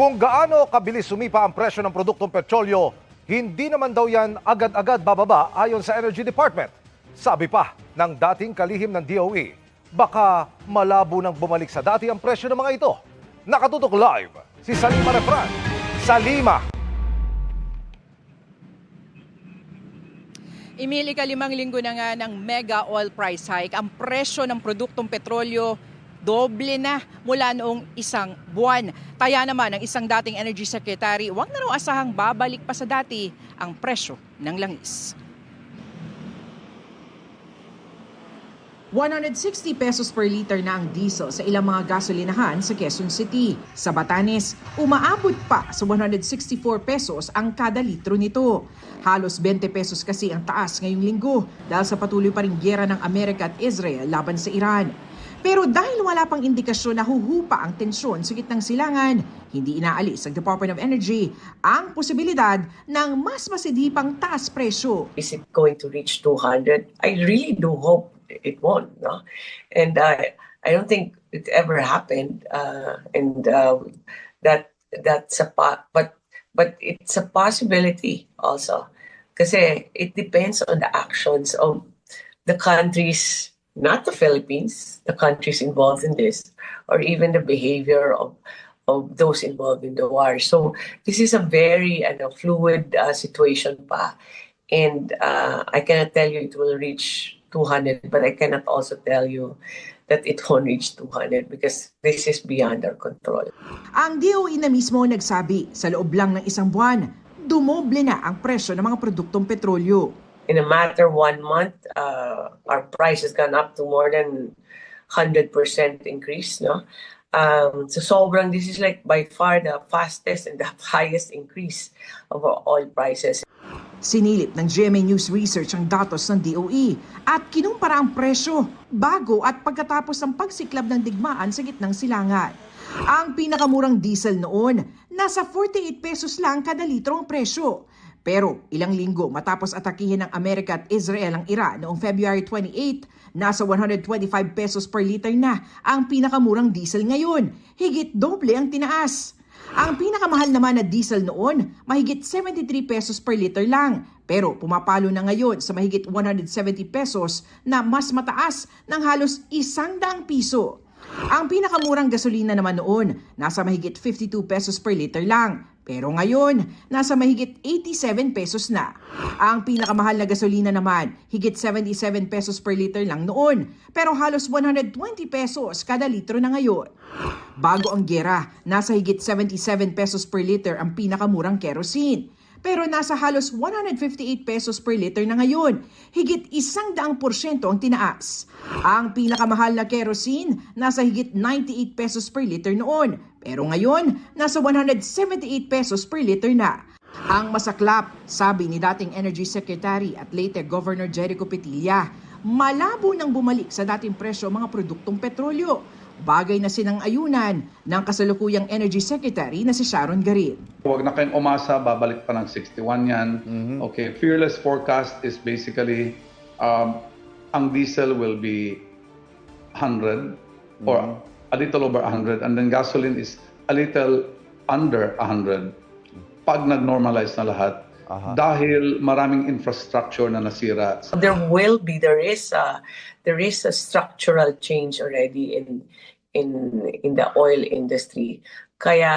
Kung gaano kabilis sumipa ang presyo ng produktong petrolyo, hindi naman daw yan agad-agad bababa ayon sa Energy Department. Sabi pa ng dating kalihim ng DOE, baka malabo nang bumalik sa dati ang presyo ng mga ito. Nakatutok live si Salima Refran. Salima! Emil, ikalimang linggo na nga ng mega oil price hike. Ang presyo ng produktong petrolyo doble na mula noong isang buwan. Taya naman ng isang dating Energy Secretary, huwag na raw asahang babalik pa sa dati ang presyo ng langis. 160 pesos per liter na ang diesel sa ilang mga gasolinahan sa Quezon City. Sa Batanes, umaabot pa sa 164 pesos ang kada litro nito. Halos 20 pesos kasi ang taas ngayong linggo dahil sa patuloy pa ring giyera ng Amerika at Israel laban sa Iran. Pero dahil wala pang indikasyon na huhupa ang tensyon sa gitnang silangan, hindi inaalis ng Department of Energy ang posibilidad ng mas masidhipang taas presyo. Is it going to reach 200? I really do hope it won't, no? And I don't think it ever happened, but it's a possibility also, kasi it depends on the actions of the countries, not the Philippines, the countries involved in this, or even the behavior of those involved in the war. So this is a very fluid situation pa, and I cannot tell you it will reach 200, but I cannot also tell you that it won't reach 200 because this is beyond our control. Ang DOE na mismo nagsabi, sa loob lang ng isang buwan, dumoble na ang presyo ng mga produktong petrolyo. In a matter of 1 month, our price has gone up to more than 100% increase, no? So sobrang, this is like by far the fastest and the highest increase of our oil prices. Sinilip ng GMA News Research ang datos ng DOE at kinumpara ang presyo bago at pagkatapos ng pagsiklab ng digmaan sa gitnang silangan. Ang pinakamurang diesel noon, nasa 48 pesos lang kada litro ang presyo. Pero ilang linggo matapos atakihin ng Amerika at Israel ang Iran noong February 28, nasa 125 pesos per liter na ang pinakamurang diesel ngayon. Higit doble ang tinaas. Ang pinakamahal naman na diesel noon, mahigit 73 pesos per liter lang. Pero pumapalo na ngayon sa mahigit 170 pesos na mas mataas ng halos 100 piso. Ang pinakamurang gasolina naman noon, nasa mahigit 52 pesos per liter lang. Pero ngayon, nasa mahigit 87 pesos na. Ang pinakamahal na gasolina naman, higit 77 pesos per liter lang noon. Pero halos 120 pesos kada litro na ngayon. Bago ang giyera, nasa higit 77 pesos per liter ang pinakamurang kerosene. Pero nasa halos 158 pesos per liter na ngayon. Higit 100% ang tinaas. Ang pinakamahal na kerosene, nasa higit 98 pesos per liter noon. Pero ngayon, nasa 178 pesos per liter na. Ang masaklap, sabi ni dating Energy Secretary at later Governor Jericho Petilla, malabo nang bumalik sa dating presyo ang mga produktong petrolyo. Bagay na sinang-ayunan ng kasalukuyang Energy Secretary na si Sharon Garin. Huwag na kayong umasa, babalik pa ng 61 yan. Okay, fearless forecast is basically ang diesel will be 100 or a little over 100 and then gasoline is a little under 100 pag nag-normalize na lahat. Dahil maraming infrastructure na nasira. There is a structural change already in the oil industry. Kaya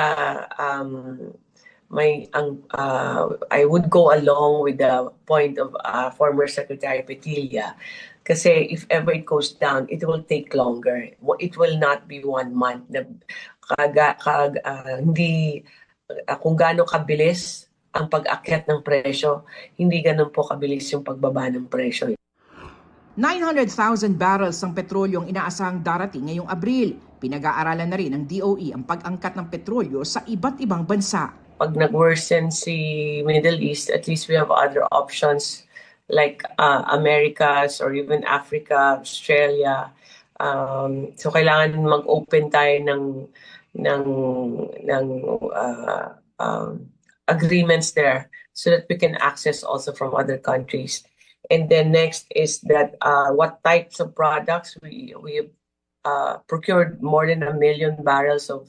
I would go along with the point of former Secretary Petilla. Kasi if ever it goes down, it will take longer. It will not be 1 month. Kung gaano kabilis ang pag-akyat ng presyo, hindi ganun po kabilis yung pagbaba ng presyo. 900,000 barrels ng petrolyo ang inaasahang darating ngayong Abril. Pinag-aaralan na rin ng DOE ang pag-angkat ng petrolyo sa iba't ibang bansa. Pag nag-worsen si Middle East, at least we have other options like Americas or even Africa, Australia. So kailangan mag-open tayo ng agreements there so that we can access also from other countries. And then next is that what types of products we procured more than 1 million barrels of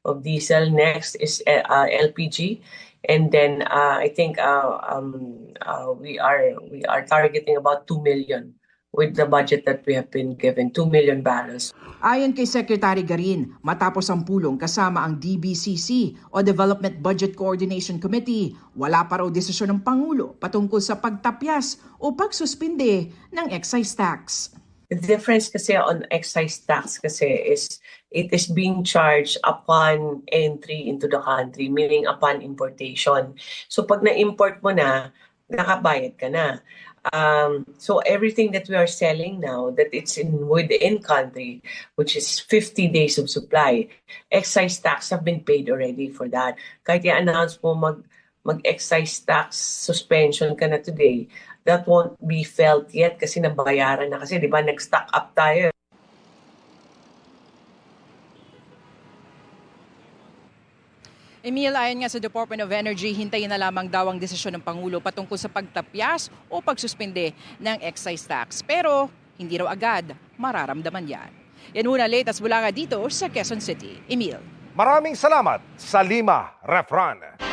of diesel. Next is LPG. And then I think we are targeting about 2 million with the budget that we have been given, 2 million barrels. Ayon kay Secretary Garin, matapos ang pulong kasama ang DBCC o Development Budget Coordination Committee, wala pa raw desisyon ng Pangulo patungkol sa pagtapyas o pagsuspinde ng excise tax. The difference kasi on excise tax kasi is it is being charged upon entry into the country, meaning upon importation. So pag na-import mo na, nakabayad ka na. So everything that we are selling now, that it's within country, which is 50 days of supply, excise tax have been paid already for that. Kahit i-announce mo mag-excise tax suspension ka na today, that won't be felt yet kasi nabayaran na kasi, di ba, nag-stock up tayo. Emil, ayon nga sa Department of Energy, hintayin na lamang daw ang desisyon ng Pangulo patungkol sa pagtapyas o pagsuspende ng excise tax. Pero hindi raw agad mararamdaman yan. Yan muna, latest mula nga dito sa Quezon City. Emil. Maraming salamat, Salima Refran.